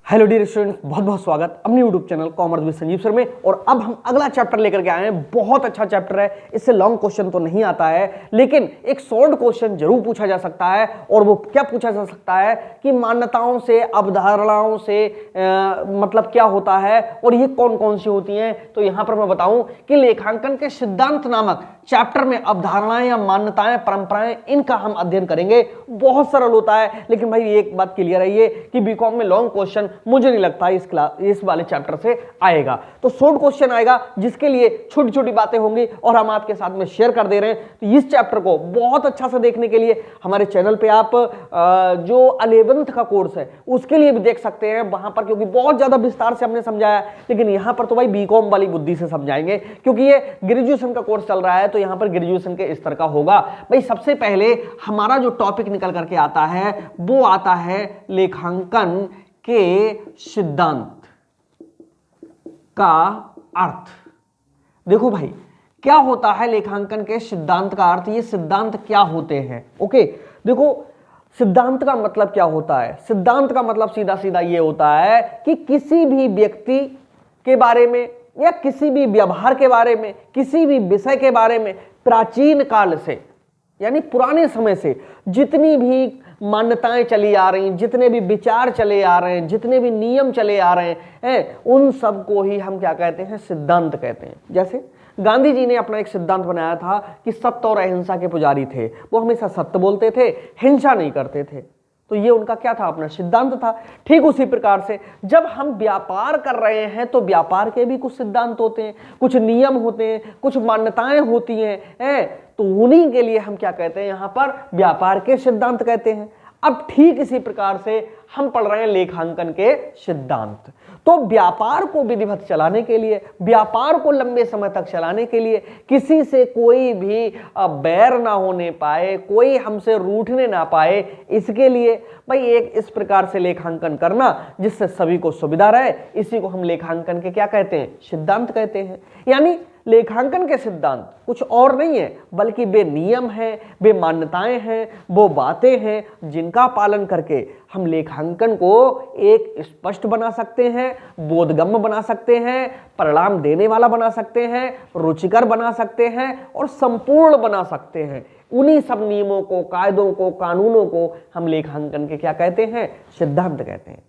Hello dear students, बहुत बहुत स्वागत अपने YouTube channel commerce with Sanjeev sir में। और अब हम अगला चैप्टर लेकर के आए हैं। बहुत अच्छा चैप्टर है, इससे लॉन्ग क्वेश्चन तो नहीं आता है, लेकिन एक शॉर्ट क्वेश्चन जरूर पूछा जा सकता है। और वो क्या पूछा जा सकता है कि मान्यताओं से, अवधारणाओं से मतलब क्या होता है और ये कौन कौन सी होती हैं। तो यहां पर मैं बताऊं कि लेखांकन के सिद्धांत नामक चैप्टर में अवधारणाएं या मान्यताएं, परंपराएं, इनका हम अध्ययन करेंगे। बहुत सरल होता है, लेकिन भाई एक बात क्लियर है ये कि बीकॉम में लॉन्ग क्वेश्चन मुझे नहीं लगता इस वाले चैप्टर से आएगा। तो शॉर्ट क्वेश्चन आएगा जिसके लिए छोटी छोटी बातें होंगी और हम आपके साथ में शेयर कर दे रहे हैं। तो इस चैप्टर को बहुत अच्छा से देखने के लिए हमारे चैनल पे आप जो 11th का कोर्स है उसके लिए भी देख सकते हैं वहां पर, क्योंकि बहुत ज्यादा विस्तार से हमने समझाया। लेकिन यहां पर तो भाई बीकॉम वाली बुद्धि से समझाएंगे, क्योंकि ये ग्रेजुएशन का कोर्स चल रहा है, तो यहां पर ग्रेजुएशन के स्तर का होगा। भाई सबसे पहले हमारा जो टॉपिक निकल करके आता है वो आता है लेखांकन के सिद्धांत का अर्थ। देखो भाई, क्या होता है लेखांकन के सिद्धांत का अर्थ, ये सिद्धांत क्या होते हैं। ओके, देखो सिद्धांत का मतलब क्या होता है। सिद्धांत का मतलब सीधा सीधा ये होता है कि किसी भी व्यक्ति के बारे में या किसी भी व्यवहार के बारे में, किसी भी विषय के बारे में प्राचीन काल से यानी पुराने समय से जितनी भी मान्यताएं चली आ रही, जितने भी विचार चले आ रहे हैं, जितने भी नियम चले आ रहे हैं, उन सब को ही हम क्या कहते हैं, सिद्धांत कहते हैं। जैसे गांधी जी ने अपना एक सिद्धांत बनाया था कि सत्य और अहिंसा के पुजारी थे। वो हमेशा सत्य बोलते थे, हिंसा नहीं करते थे। तो ये उनका क्या था, अपना सिद्धांत था। ठीक उसी प्रकार से जब हम व्यापार कर रहे हैं तो व्यापार के भी कुछ सिद्धांत होते हैं, कुछ नियम होते हैं, कुछ मान्यताएं होती हैं, तो उन्हीं के लिए हम क्या कहते हैं, यहां पर व्यापार के सिद्धांत कहते हैं। अब ठीक इसी प्रकार से हम पढ़ रहे हैं लेखांकन के सिद्धांत। तो व्यापार को विधिवत चलाने के लिए, व्यापार को लंबे समय तक चलाने के लिए, किसी से कोई भी बैर ना होने पाए, कोई हमसे रूठने ना पाए, इसके लिए भाई एक इस प्रकार से लेखांकन करना जिससे सभी को सुविधा रहे, इसी को हम लेखांकन के क्या कहते हैं, सिद्धांत कहते हैं। यानी लेखांकन के सिद्धांत कुछ और नहीं है, बल्कि वे नियम हैं, वे मान्यताएं हैं, वो बातें हैं जिनका पालन करके हम लेखांकन को एक स्पष्ट बना सकते हैं, बोधगम्य बना सकते हैं, परिणाम देने वाला बना सकते हैं, रुचिकर बना सकते हैं और संपूर्ण बना सकते हैं। उन्हीं सब नियमों को, कायदों को, कानूनों को हम लेखांकन के क्या कहते हैं, सिद्धांत कहते हैं।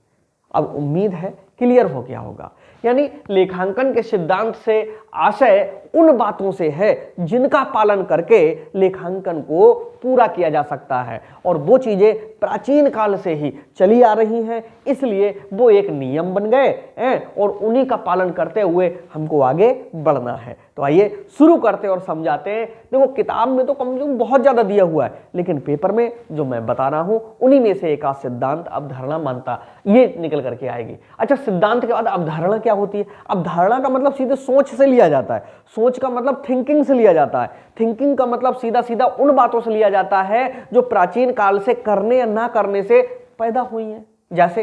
अब उम्मीद है क्लियर हो गया होगा। यानी लेखांकन के सिद्धांत से आशय उन बातों से है जिनका पालन करके लेखांकन को पूरा किया जा सकता है, और वो चीजें प्राचीन काल से ही चली आ रही हैं, इसलिए वो एक नियम बन गए हैं और उन्हीं का पालन करते हुए हमको आगे बढ़ना है। तो आइए शुरू करते और समझाते हैं। देखो किताब में तो कम से कम बहुत ज्यादा दिया हुआ है, लेकिन पेपर में जो मैं बता रहा हूं उन्हीं में से एक आध सिद्धांत, अवधारणा, मान्यता ये निकल करके आएगी। अच्छा, सिद्धांत के बाद अवधारणा क्या होती है। अवधारणा का मतलब सीधे सोच से लिया जाता है, सोच का मतलब थिंकिंग से लिया जाता है, थिंकिंग का मतलब सीधा सीधा उन बातों से लिया जाता है जो प्राचीन काल से करने या ना करने से पैदा हुई हैं। जैसे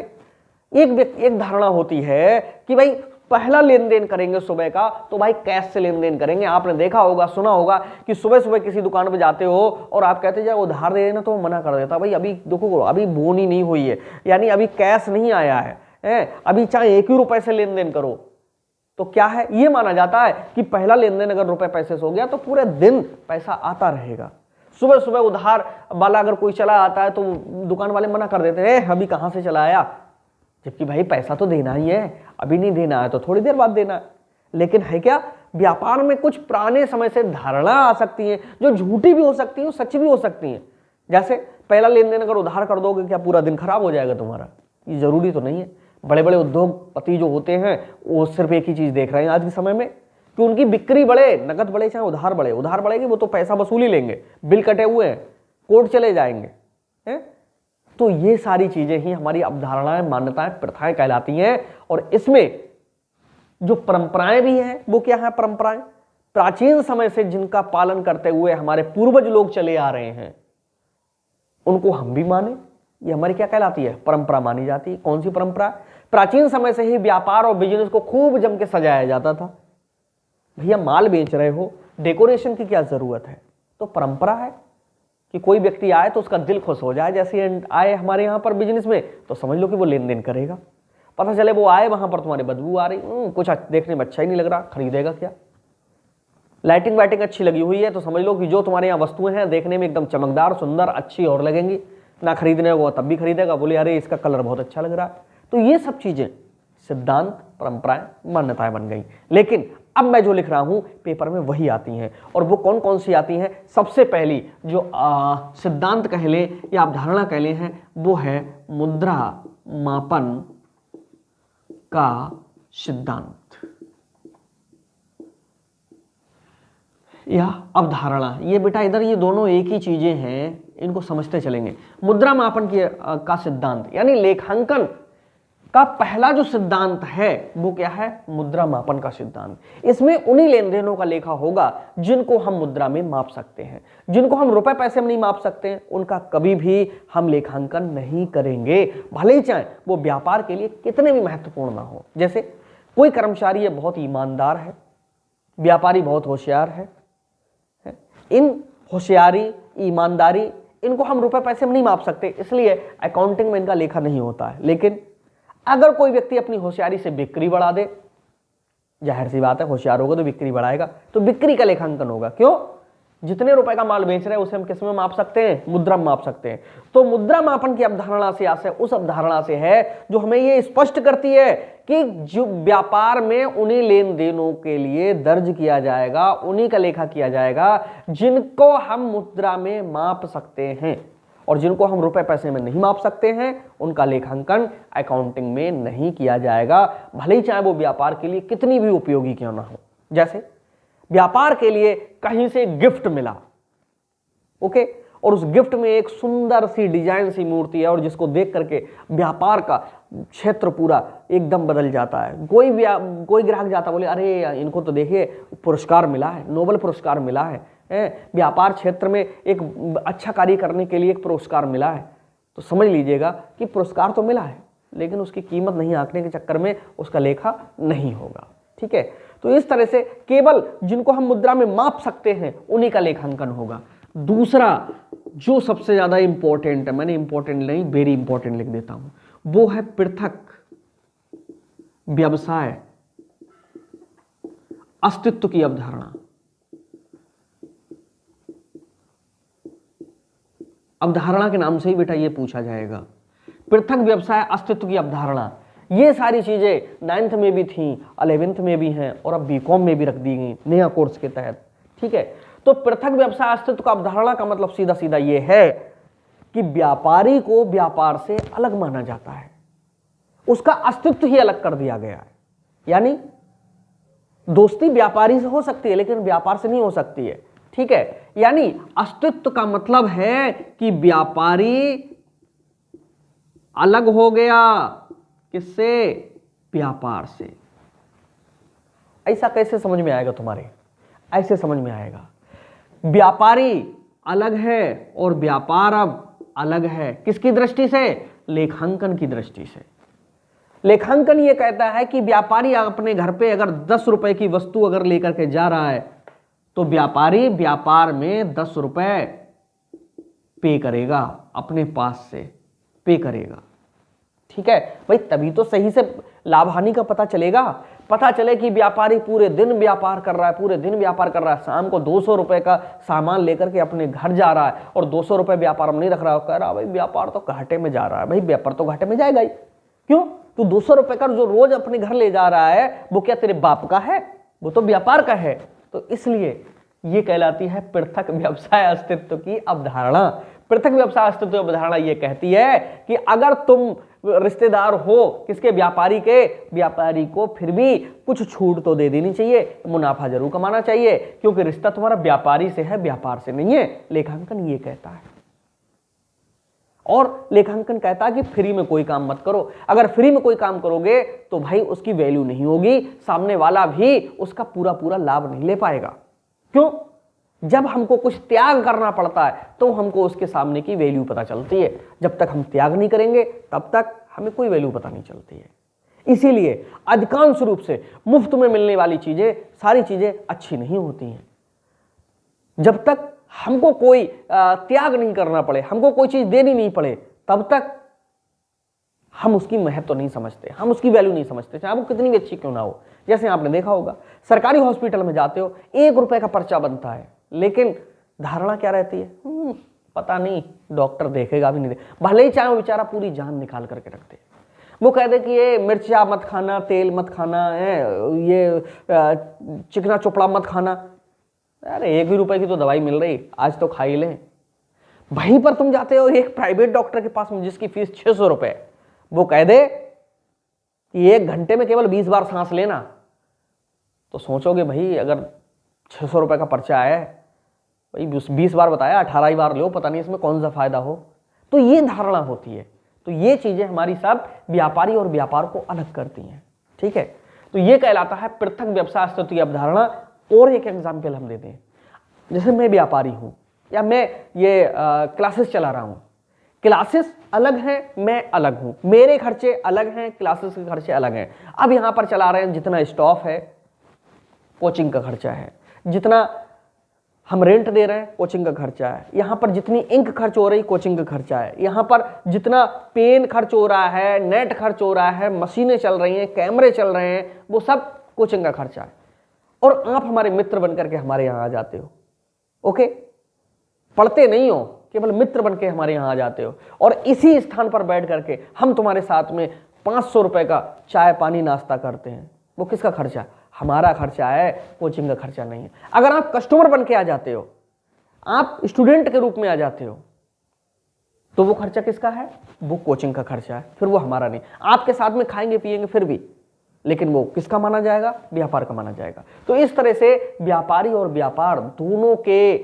एक धारणा होती है कि भाई पहला लेन देन करेंगे सुबह का तो भाई कैश से लेन देन करेंगे। आपने देखा होगा, सुना होगा कि सुबह सुबह किसी दुकान पे जाते हो और आप कहते हैं उधार दे देना, तो वो मना कर देता, भाई अभी देखो अभी बोनी नहीं हुई है, यानी अभी कैश नहीं आया है, अभी चाहे 1 ही रुपए से लेन देन करो। तो क्या है, ये माना जाता है कि पहला लेन देन अगर रुपए पैसे से हो गया तो पूरे दिन पैसा आता रहेगा। सुबह सुबह उधार वाला अगर कोई चला आता है तो दुकान वाले मना कर देते हैं, अभी कहां से चला आया, जबकि भाई पैसा तो देना ही है, अभी नहीं देना है तो थोड़ी देर बाद देना है। लेकिन है क्या, व्यापार में कुछ पुराने समय से धारणा आ सकती है जो झूठी भी हो सकती है, सच्ची भी हो सकती है। जैसे पहला लेन देन अगर उधार कर दोगे क्या पूरा दिन खराब हो जाएगा तुम्हारा, ये जरूरी तो नहीं है। बड़े बड़े उद्योगपति जो होते हैं वो सिर्फ एक ही चीज देख रहे हैं आज के समय में कि उनकी बिक्री बढ़े, नकद बढ़े चाहे उधार बढ़े। उधार बढ़ेगी वो तो पैसा वसूली लेंगे, बिल कटे हुए हैं, कोर्ट चले जाएंगे, हैं? तो ये सारी चीजें ही हमारी अवधारणाएं, मान्यताएं, प्रथाएं कहलाती हैं। और इसमें जो परंपराएं भी हैं वो क्या है, परंपराएं प्राचीन समय से जिनका पालन करते हुए हमारे पूर्वज लोग चले आ रहे हैं, उनको हम भी माने, ये हमारी क्या कहलाती है, परंपरा मानी जाती है। कौन सी परंपरा, प्राचीन समय से ही व्यापार और बिजनेस को खूब जम के सजाया जाता था। भैया माल बेच रहे हो, डेकोरेशन की क्या जरूरत है, तो परंपरा है कि कोई व्यक्ति आए तो उसका दिल खुश हो जाए, जैसे आए हमारे यहां पर बिजनेस में तो समझ लो कि वो लेन देन करेगा। पता चले वो आए वहां पर तुम्हारी बदबू आ रही, कुछ देखने में अच्छा ही नहीं लग रहा, खरीदेगा क्या? लाइटिंग वाइटिंग अच्छी लगी हुई है तो समझ लो कि जो तुम्हारे यहाँ वस्तुएं हैं देखने में एकदम चमकदार, सुंदर, अच्छी और लगेंगी, ना खरीदने को तब भी खरीदेगा, बोले अरे इसका कलर बहुत अच्छा लग रहा है। तो ये सब चीजें सिद्धांत, परंपराएं, मान्यताएं बन गई। लेकिन अब मैं जो लिख रहा हूं पेपर में वही आती हैं, और वो कौन कौन सी आती हैं? सबसे पहली जो सिद्धांत कह ले या अवधारणा कह ले हैं, वो है मुद्रा मापन का सिद्धांत या अवधारणा। ये बेटा इधर ये दोनों एक ही चीजें हैं, इनको समझते चलेंगे। मुद्रा मापन का सिद्धांत यानी लेखांकन का पहला जो सिद्धांत है वो क्या है? मुद्रा मापन का सिद्धांत। इसमें उन्हीं लेन देनों का लेखा होगा जिनको हम मुद्रा में माप सकते हैं। जिनको हम रुपए पैसे में नहीं माप सकते हैं उनका कभी भी हम लेखांकन नहीं करेंगे, भले ही चाहे वो व्यापार के लिए कितने भी महत्वपूर्ण ना हो। जैसे कोई कर्मचारी है बहुत ईमानदार है, व्यापारी बहुत होशियार है, इन होशियारी, ईमानदारी, इनको हम रुपए पैसे में नहीं माप सकते, इसलिए अकाउंटिंग में इनका लेखा नहीं होता है। लेकिन अगर कोई व्यक्ति अपनी होशियारी से बिक्री बढ़ा दे, जाहिर सी बात है होशियार होगा तो बिक्री बढ़ाएगा, तो बिक्री का लेखांकन होगा। क्यों? जितने रुपए का माल बेच रहे हैं उसे हम किस में माप सकते हैं? मुद्रा में माप सकते हैं। तो मुद्रा मापन की अवधारणा से आशय उस अवधारणा से है जो हमें ये स्पष्ट करती है कि जो व्यापार में उन्हीं लेन देनों के लिए दर्ज किया जाएगा, उन्हीं का लेखा किया जाएगा जिनको हम मुद्रा में माप सकते हैं, और जिनको हम रुपए पैसे में नहीं माप सकते हैं उनका लेखांकन अकाउंटिंग में नहीं किया जाएगा, भले ही चाहे वो व्यापार के लिए कितनी भी उपयोगी क्यों ना हो। जैसे व्यापार के लिए कहीं से गिफ्ट मिला, ओके, और उस गिफ्ट में एक सुंदर सी डिजाइन सी मूर्ति है और जिसको देख करके व्यापार का क्षेत्र पूरा एकदम बदल जाता है। कोई ग्राहक जाता बोले अरे इनको तो देखिए पुरस्कार मिला है, नोबेल पुरस्कार मिला है, व्यापार क्षेत्र में एक अच्छा कार्य करने के लिए एक पुरस्कार मिला है, तो समझ लीजिएगा कि पुरस्कार तो मिला है लेकिन उसकी कीमत नहीं आंकने के चक्कर में उसका लेखा नहीं होगा। ठीक है, तो इस तरह से केवल जिनको हम मुद्रा में माप सकते हैं उन्हीं का लेखांकन होगा। दूसरा जो सबसे ज्यादा इंपॉर्टेंट है, मैंने इंपॉर्टेंट नहीं वेरी इंपॉर्टेंट लिख देता हूं, वो है पृथक व्यवसाय अस्तित्व की अवधारणा। अवधारणा के नाम से ही बेटा ये पूछा जाएगा, पृथक व्यवसाय अस्तित्व की अवधारणा। ये सारी चीजें 9th में भी थी, 11th में भी हैं और अब बीकॉम में भी रख दी गई नया कोर्स के तहत। ठीक है, तो पृथक व्यवसाय अस्तित्व का अवधारणा का मतलब सीधा सीधा ये है कि व्यापारी को व्यापार से अलग माना जाता है, उसका अस्तित्व ही अलग कर दिया गया है। यानी दोस्ती व्यापारी से हो सकती है लेकिन व्यापार से नहीं हो सकती है। ठीक है, यानी अस्तित्व का मतलब है कि व्यापारी अलग हो गया, किससे? व्यापार से। ऐसा कैसे समझ में आएगा तुम्हारे? ऐसे समझ में आएगा, व्यापारी अलग है और व्यापार अब अलग है। किसकी दृष्टि से? लेखांकन की दृष्टि से। लेखांकन ये कहता है कि व्यापारी अपने घर पे अगर 10 रुपए की वस्तु अगर लेकर के जा रहा है तो व्यापारी व्यापार में 10 रुपए पे करेगा, अपने पास से पे करेगा। ठीक है भाई, तभी तो सही से लाभ हानि का पता चलेगा। पता चले कि व्यापारी पूरे दिन व्यापार कर रहा है, पूरे दिन व्यापार कर रहा है, शाम को 200 रुपए का सामान लेकर के अपने घर जा रहा है और 200 रुपए व्यापार में नहीं रख रहा है, कह रहा भाई व्यापार तो घाटे में जा रहा है। भाई व्यापार तो घाटे में जाएगा ही, क्यों? तू 200 रुपए का जो रोज अपने घर ले जा रहा है वो क्या तेरे बाप का है? वो तो व्यापार का है। तो इसलिए ये कहलाती है पृथक व्यवसाय अस्तित्व की अवधारणा। पृथक व्यवसाय अस्तित्व अवधारणा ये कहती है कि अगर तुम रिश्तेदार हो किसके? व्यापारी के, व्यापारी को फिर भी कुछ छूट तो दे देनी चाहिए, मुनाफा जरूर कमाना चाहिए, क्योंकि रिश्ता तुम्हारा व्यापारी से है, व्यापार से नहीं है। लेखांकन ये कहता है। और लेखांकन कहता है कि फ्री में कोई काम मत करो। अगर फ्री में कोई काम करोगे तो भाई उसकी वैल्यू नहीं होगी, सामने वाला भी उसका पूरा पूरा लाभ नहीं ले पाएगा। क्यों? जब हमको कुछ त्याग करना पड़ता है तो हमको उसके सामने की वैल्यू पता चलती है। जब तक हम त्याग नहीं करेंगे तब तक हमें कोई वैल्यू पता नहीं चलती है। इसीलिए अधिकांश रूप से मुफ्त में मिलने वाली चीजें, सारी चीजें अच्छी नहीं होती हैं। जब तक हमको कोई त्याग नहीं करना पड़े, हमको कोई चीज देनी नहीं पड़े, तब तक हम उसकी महत्व नहीं समझते, हम उसकी वैल्यू नहीं समझते, चाहे वो कितनी भी अच्छी क्यों ना हो। जैसे आपने देखा होगा, सरकारी हॉस्पिटल में जाते हो, 1 रुपए का पर्चा बनता है, लेकिन धारणा क्या रहती है, पता नहीं डॉक्टर देखेगा भी नहीं भले ही चाहे वो बेचारा पूरी जान निकाल करके रख दे। वो कह दे कि ये मिर्चा मत खाना, तेल मत खाना है, ये चिकना चोपड़ा मत खाना। अरे 1 रुपए की तो दवाई मिल रही, आज तो खा ही लें। वहीं पर तुम जाते हो एक प्राइवेट डॉक्टर के पास में जिसकी फीस 600 रुपए, वो कह दे कि 1 घंटे में केवल 20 बार सांस लेना, तो सोचोगे भाई अगर 600 रुपए का पर्चा है, भाई 20 बार बताया, 18 ही बार लो, पता नहीं इसमें कौन सा फायदा हो। तो ये धारणा होती है। तो ये चीजें हमारी सब व्यापारी और व्यापार को अलग करती हैं, ठीक है। तो ये कहलाता है पृथक व्यवसाय अस्तित्व की अवधारणा। और एक एग्जाम्पल हम देते हैं, जैसे मैं व्यापारी हूं या मैं ये क्लासेस चला रहा हूं, क्लासेस अलग हैं, मैं अलग हूं, मेरे खर्चे अलग हैं, क्लासेस के खर्चे अलग हैं। अब यहां पर चला रहे हैं, जितना स्टाफ है कोचिंग का खर्चा है, जितना हम रेंट दे रहे हैं कोचिंग का खर्चा है, यहाँ पर जितनी इंक खर्च हो रही कोचिंग का खर्चा है, यहाँ पर जितना पेन खर्च हो रहा है, नेट खर्च हो रहा है, मशीनें चल रही हैं, कैमरे चल रहे हैं, वो सब कोचिंग का खर्चा है। और आप हमारे मित्र बनकर के हमारे यहाँ आ जाते हो, ओके, पढ़ते नहीं हो, केवल मित्र बन के हमारे यहाँ आ जाते हो, और इसी स्थान पर बैठ करके हम तुम्हारे साथ में 500 रुपए का चाय पानी नाश्ता करते हैं। वो किसका खर्चा है? हमारा खर्चा है, कोचिंग का खर्चा नहीं है। अगर आप कस्टमर बन के आ जाते हो, आप स्टूडेंट के रूप में आ जाते हो, तो वो खर्चा किसका है? वो कोचिंग का खर्चा है, फिर वो हमारा नहीं। आपके साथ में खाएंगे पिएंगे फिर भी, लेकिन वो किसका माना जाएगा? व्यापार का माना जाएगा। तो इस तरह से व्यापारी और व्यापार दोनों के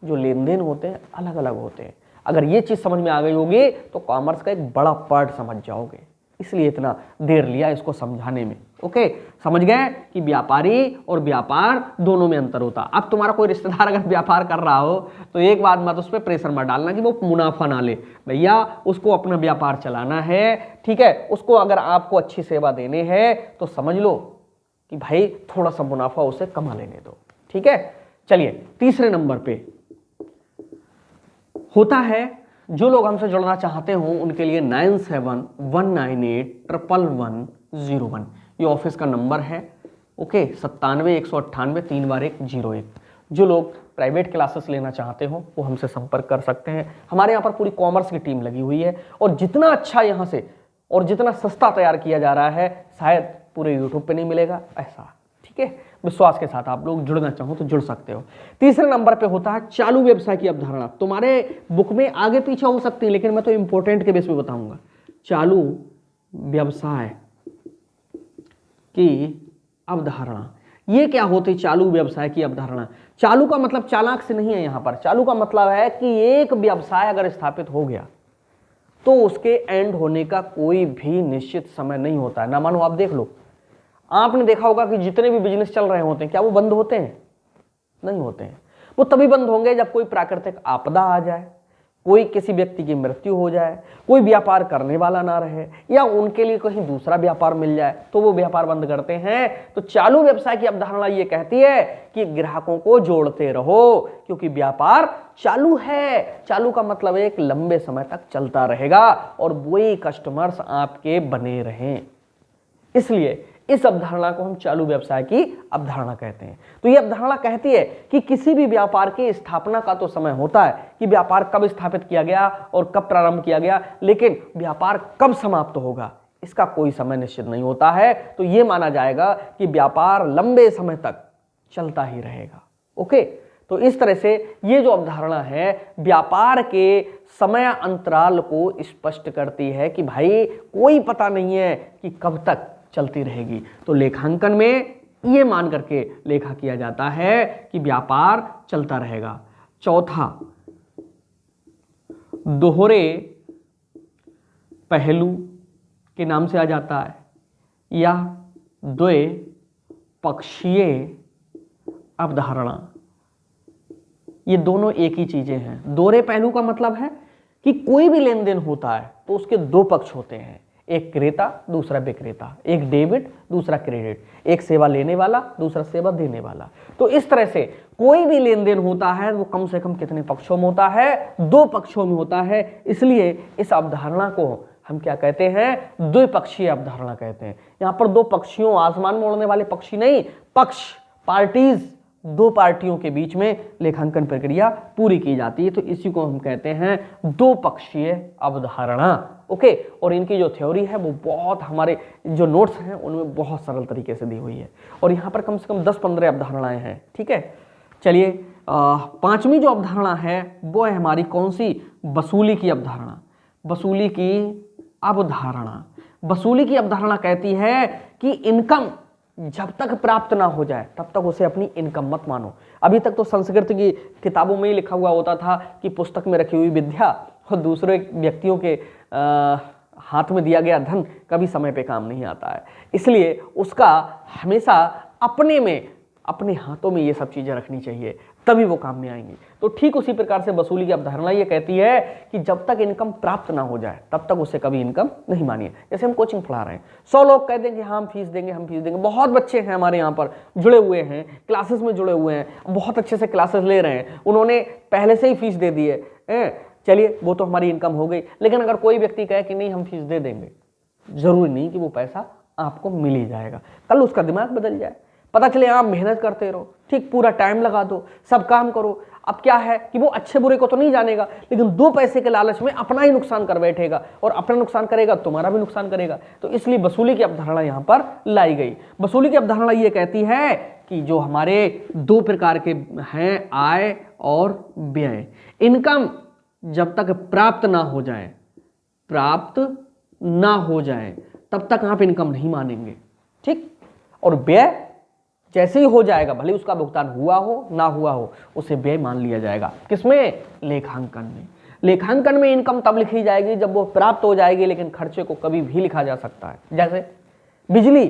जो लेन देन होते हैं अलग अलग होते हैं। अगर ये चीज समझ में आ गई होगी तो कॉमर्स का एक बड़ा पार्ट समझ जाओगे, इसलिए इतना देर लिया इसको समझाने में। ओके, समझ गए कि व्यापारी और व्यापार दोनों में अंतर होता। अब तुम्हारा कोई रिश्तेदार अगर व्यापार कर रहा हो तो एक बात मत उस पर प्रेशर मत डालना कि वो मुनाफा ना ले, भैया उसको अपना व्यापार चलाना है, ठीक है। उसको अगर आपको अच्छी सेवा देने हैं तो समझ लो कि भाई थोड़ा सा मुनाफा उसे कमा लेने दो, ठीक है। चलिए तीसरे नंबर पे होता है, जो लोग हमसे जुड़ना चाहते हो उनके लिए 9719811101 ये ऑफिस का नंबर है। ओके, 97-198-3 जो लोग प्राइवेट क्लासेस लेना चाहते हो वो हमसे संपर्क कर सकते हैं। हमारे यहाँ पर पूरी कॉमर्स की टीम लगी हुई है, और जितना अच्छा यहाँ से और जितना सस्ता तैयार किया जा रहा है शायद पूरे यूट्यूब पे नहीं मिलेगा ऐसा, ठीक है। विश्वास के साथ आप लोग जुड़ना चाहो तो जुड़ सकते हो। तीसरे नंबर पे होता है चालू व्यवसाय की अवधारणा। तुम्हारे बुक में आगे पीछे हो सकती है, लेकिन मैं तो इंपॉर्टेंट के बेस पे बताऊंगा। चालू व्यवसाय की अवधारणा, ये क्या होती है? चालू व्यवसाय की अवधारणा, चालू का मतलब चालाक से नहीं है यहाँ पर। चालू का मतलब है कि एक व्यवसाय अगर स्थापित हो गया तो उसके एंड होने का कोई भी निश्चित समय नहीं होता है। ना मानो आप देख लो, आपने देखा होगा कि जितने भी बिजनेस चल रहे होते हैं क्या वो बंद होते हैं? नहीं होते हैं। वो तभी बंद होंगे जब कोई प्राकृतिक आपदा आ जाए, कोई किसी व्यक्ति की मृत्यु हो जाए, कोई व्यापार करने वाला ना रहे, या उनके लिए कहीं दूसरा व्यापार मिल जाए तो वो व्यापार बंद करते हैं। तो चालू व्यवसाय की अवधारणा ये कहती है कि ग्राहकों को जोड़ते रहो, क्योंकि व्यापार चालू है। चालू का मतलब एक लंबे समय तक चलता रहेगा और वही कस्टमर्स आपके बने रहें। इसलिए इस अवधारणा को हम चालू व्यवसाय की अवधारणा कहते हैं। तो यह अवधारणा कहती है कि किसी भी व्यापार की स्थापना का तो समय होता है कि व्यापार कब स्थापित किया गया और कब प्रारंभ किया गया, लेकिन व्यापार कब समाप्त होगा इसका कोई समय निश्चित नहीं होता है। तो यह माना जाएगा कि व्यापार लंबे समय तक चलता ही रहेगा। ओके, तो इस तरह से ये जो अवधारणा है व्यापार के समय अंतराल को स्पष्ट करती है कि भाई कोई पता नहीं है कि कब तक चलती रहेगी। तो लेखांकन में ये मान करके लेखा किया जाता है कि व्यापार चलता रहेगा। चौथा, दोहरे पहलू के नाम से आ जाता है, या द्विपक्षीय अवधारणा। ये दोनों एक ही चीजें हैं। दोहरे पहलू का मतलब है कि कोई भी लेन देन होता है तो उसके दो पक्ष होते हैं, एक क्रेता दूसरा विक्रेता, एक डेबिट दूसरा क्रेडिट, एक सेवा लेने वाला दूसरा सेवा देने वाला। तो इस तरह से कोई भी लेन देन होता है वो कम से कम कितने पक्षों में होता है? दो पक्षों में होता है। इसलिए इस अवधारणा को हम क्या कहते हैं, द्विपक्षीय अवधारणा कहते हैं। यहां पर दो पक्षियों, आसमान में उड़ने वाले पक्षी नहीं, पक्ष, पार्टीज, दो पार्टियों के बीच में लेखांकन प्रक्रिया पूरी की जाती है। तो इसी को हम कहते हैं दो पक्षीय अवधारणा। ओके, और इनकी जो थ्योरी है वो बहुत, हमारे जो नोट्स हैं उनमें बहुत सरल तरीके से दी हुई है, और यहाँ पर कम से कम 10-15 अवधारणाएं हैं। ठीक है, चलिए पांचवी जो अवधारणा है वो है हमारी कौन सी, वसूली की अवधारणा। वसूली की अवधारणा, वसूली की अवधारणा कहती है कि इनकम जब तक प्राप्त ना हो जाए तब तक उसे अपनी इनकम मत मानो। अभी तक तो संस्कृत की किताबों में ही लिखा हुआ होता था कि पुस्तक में रखी हुई विद्या और दूसरे व्यक्तियों के हाथ में दिया गया धन कभी समय पे काम नहीं आता है, इसलिए उसका हमेशा अपने में, अपने हाथों में ये सब चीजें रखनी चाहिए, तभी वो काम में आएंगी। तो ठीक उसी प्रकार से वसूली की अवधारणा ये कहती है कि जब तक इनकम प्राप्त ना हो जाए तब तक उसे कभी इनकम नहीं मानिए। जैसे हम कोचिंग पढ़ा रहे हैं, 100 लोग कह देंगे हाँ हम फीस देंगे, हम फीस देंगे। बहुत बच्चे हैं हमारे यहाँ पर जुड़े हुए हैं, क्लासेस में जुड़े हुए हैं, बहुत अच्छे से क्लासेस ले रहे हैं, उन्होंने पहले से ही फीस दे दी है। चलिए वो तो हमारी इनकम हो गई, लेकिन अगर कोई व्यक्ति कहे कि नहीं हम फीस दे देंगे, जरूरी नहीं कि वो पैसा आपको मिल ही जाएगा। कल उसका दिमाग बदल जाए, पता चले आप मेहनत करते रहो, ठीक पूरा टाइम लगा दो, सब काम करो, अब क्या है कि वो अच्छे बुरे को तो नहीं जानेगा, लेकिन 2 पैसे के लालच में अपना ही नुकसान कर बैठेगा, और अपना नुकसान करेगा तुम्हारा भी नुकसान करेगा। तो इसलिए वसूली की अवधारणा यहाँ पर लाई गई। वसूली की अवधारणा ये कहती है कि जो हमारे 2 प्रकार के हैं, आय और व्यय, इनकम जब तक प्राप्त ना हो जाए, प्राप्त ना हो जाए तब तक आप इनकम नहीं मानेंगे, ठीक। और व्यय जैसे ही हो जाएगा, भले उसका भुगतान हुआ हो ना हुआ हो, उसे व्यय मान लिया जाएगा। किसमें? लेखांकन में। लेखांकन में इनकम तब लिखी जाएगी जब वो प्राप्त हो जाएगी, लेकिन खर्चे को कभी भी लिखा जा सकता है। जैसे बिजली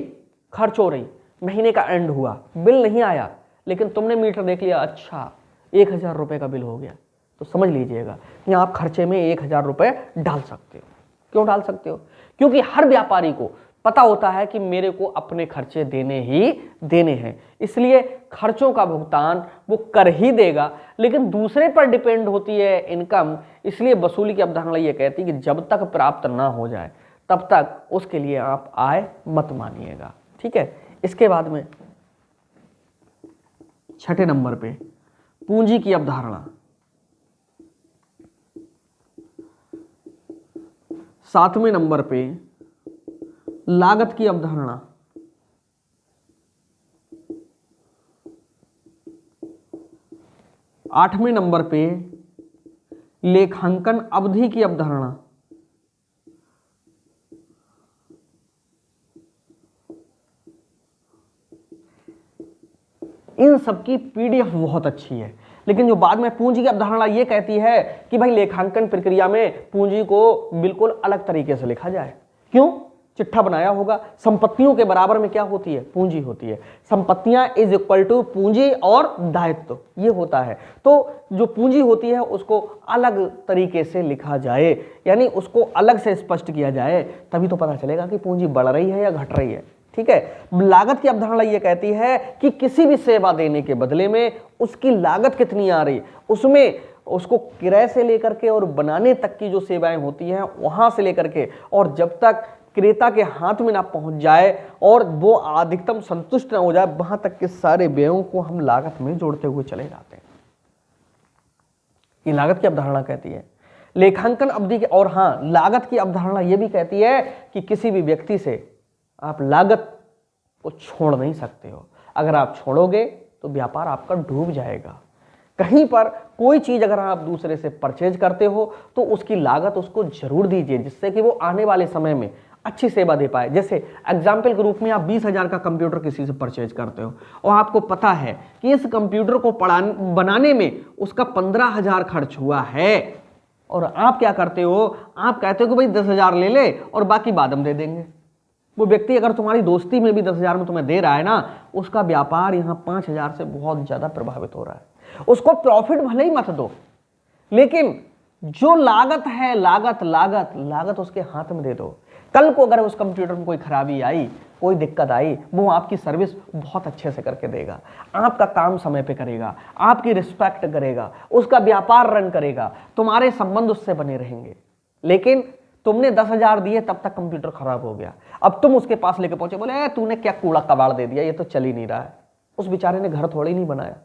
खर्च हो रही, महीने का एंड हुआ, बिल नहीं आया, लेकिन तुमने मीटर देख लिया, अच्छा 1000 रुपये का बिल हो गया, तो समझ लीजिएगा कि आप खर्चे में 1000 रुपये डाल सकते हो। क्यों डाल सकते हो? क्योंकि हर व्यापारी को पता होता है कि मेरे को अपने खर्चे देने ही देने हैं, इसलिए खर्चों का भुगतान वो कर ही देगा, लेकिन दूसरे पर डिपेंड होती है इनकम। इसलिए वसूली की अवधारणा ये कहती है कि जब तक प्राप्त ना हो जाए तब तक उसके लिए आप आय मत मानिएगा, ठीक है। इसके बाद में 6ठे नंबर पे पूंजी की अवधारणा, 7वें नंबर पे लागत की अवधारणा, 8वें नंबर पे लेखांकन अवधि की अवधारणा, इन सबकी पीडीएफ बहुत अच्छी है। लेकिन जो बाद में पूंजी की अवधारणा ये कहती है कि भाई लेखांकन प्रक्रिया में पूंजी को बिल्कुल अलग तरीके से लिखा जाए। क्यों? चिट्ठा बनाया होगा, संपत्तियों के बराबर में क्या होती है? पूंजी होती है। संपत्तियां इज इक्वल टू पूंजी और दायित्व, ये होता है। तो जो पूंजी होती है उसको अलग तरीके से लिखा जाए, यानी उसको अलग से स्पष्ट किया जाए, तभी तो पता चलेगा कि पूंजी बढ़ रही है या घट रही है, ठीक है। लागत की अवधारणा ये कहती है कि किसी भी सेवा देने के बदले में उसकी लागत कितनी आ रही, उसमें उसको किराए से लेकर के और बनाने तक की जो सेवाएं होती हैं वहां से लेकर के, और जब तक क्रेता के हाथ में ना पहुंच जाए और वो अधिकतम संतुष्ट ना हो जाए, वहां तक के सारे व्ययों को हम लागत में जोड़ते हुए चले जाते हैं। ये लागत की अवधारणा कहती है। लेखांकन अवधि के, और हाँ, लागत की अवधारणा ये भी कहती है कि किसी भी व्यक्ति से आप लागत को छोड़ नहीं सकते हो। अगर आप छोड़ोगे तो व्यापार आपका डूब जाएगा। कहीं पर कोई चीज अगर आप दूसरे से परचेज करते हो तो उसकी लागत उसको जरूर दीजिए, जिससे कि वो आने वाले समय में अच्छी सेवा दे पाए। जैसे एग्जाम्पल के रूप में आप 20,000 का कंप्यूटर किसी से परचेज करते हो और आपको पता है कि इस कंप्यूटर को बनाने में उसका 15,000 खर्च हुआ है, और आप क्या करते हो? आप कहते हो कि भाई 10,000 ले ले और बाकी बाद हम दे देंगे। वो व्यक्ति अगर तुम्हारी दोस्ती में भी 10,000 में तुम्हें दे रहा है ना, उसका व्यापार यहाँ 5,000 से बहुत ज्यादा प्रभावित हो रहा है। उसको प्रॉफिट भले ही मत दो, लेकिन जो लागत है, लागत लागत लागत उसके हाथ में दे दो। कल को अगर उस कंप्यूटर में कोई खराबी आई, कोई दिक्कत आई, वो आपकी सर्विस बहुत अच्छे से करके देगा, आपका काम समय पे करेगा, आपकी रिस्पेक्ट करेगा, उसका व्यापार रन करेगा, तुम्हारे संबंध उससे बने रहेंगे। लेकिन तुमने 10,000 दिए तब तक कंप्यूटर खराब हो गया, अब तुम उसके पास लेके पहुंचे, बोले तूने क्या कूड़ा कबाड़ दे दिया, ये तो चल ही नहीं रहा है। उस बेचारे ने घर थोड़ी नहीं बनाया।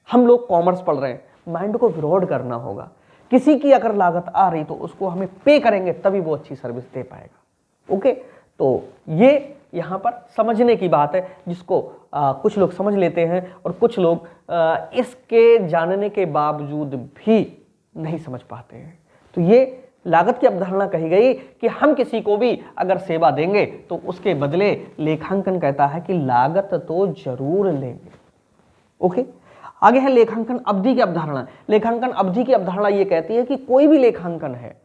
हम लोग कॉमर्स पढ़ रहे हैं, माइंड को विरोध करना होगा। किसी की अगर लागत आ रही तो उसको हमें पे करेंगे, तभी वो अच्छी सर्विस दे पाएगा। ओके, तो ये यहाँ पर समझने की बात है, जिसको कुछ लोग समझ लेते हैं और कुछ लोग इसके जानने के बावजूद भी नहीं समझ पाते हैं। तो ये लागत की अवधारणा कही गई कि हम किसी को भी अगर सेवा देंगे तो उसके बदले लेखांकन कहता है कि लागत तो जरूर लेंगे। ओके, आगे है लेखांकन अवधि की अवधारणा। लेखांकन अवधि की अवधारणा ये कहती है कि कोई भी लेखांकन है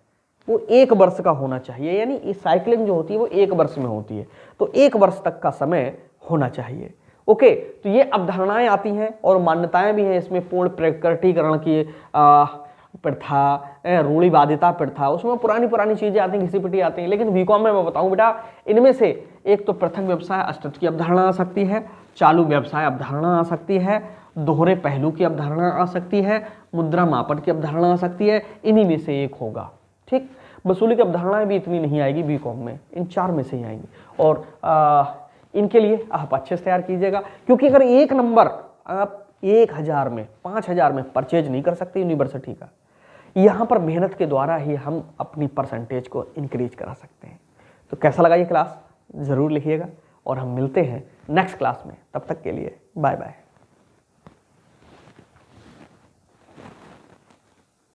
वो 1 वर्ष का होना चाहिए, यानी इस साइक्लिंग जो होती है वो 1 वर्ष में होती है, तो 1 वर्ष तक का समय होना चाहिए। ओके, तो ये अवधारणाएं आती हैं और मान्यताएं भी हैं इसमें। पूर्ण प्रकटीकरण की प्रथा, रूढ़िवादिता प्रथा, उसमें पुरानी चीजें आती हैं, घिसी-पिटी आती हैं। लेकिन बीकॉम में मैं बताऊं बेटा, इनमें से एक तो पृथक व्यवसाय अस्तित्व की अवधारणा आ सकती है, चालू व्यवसाय अवधारणा आ सकती है, दोहरे पहलू की अवधारणा आ सकती है, मुद्रा मापन की अवधारणा आ सकती है। इन्हीं में से एक होगा। ठीक, वसूली की अवधारणाएं भी इतनी नहीं आएगी बीकॉम में, इन 4 में से ही आएंगी। और इनके लिए आप अच्छे से तैयार कीजिएगा, क्योंकि अगर एक नंबर आप 1000 में 5000 में परचेज नहीं कर सकते यूनिवर्सिटी का, यहाँ पर मेहनत के द्वारा ही हम अपनी परसेंटेज को इंक्रीज करा सकते हैं। तो कैसा लगा ये क्लास, ज़रूर लिखिएगा और हम मिलते हैं नेक्स्ट क्लास में। तब तक के लिए बाय बाय।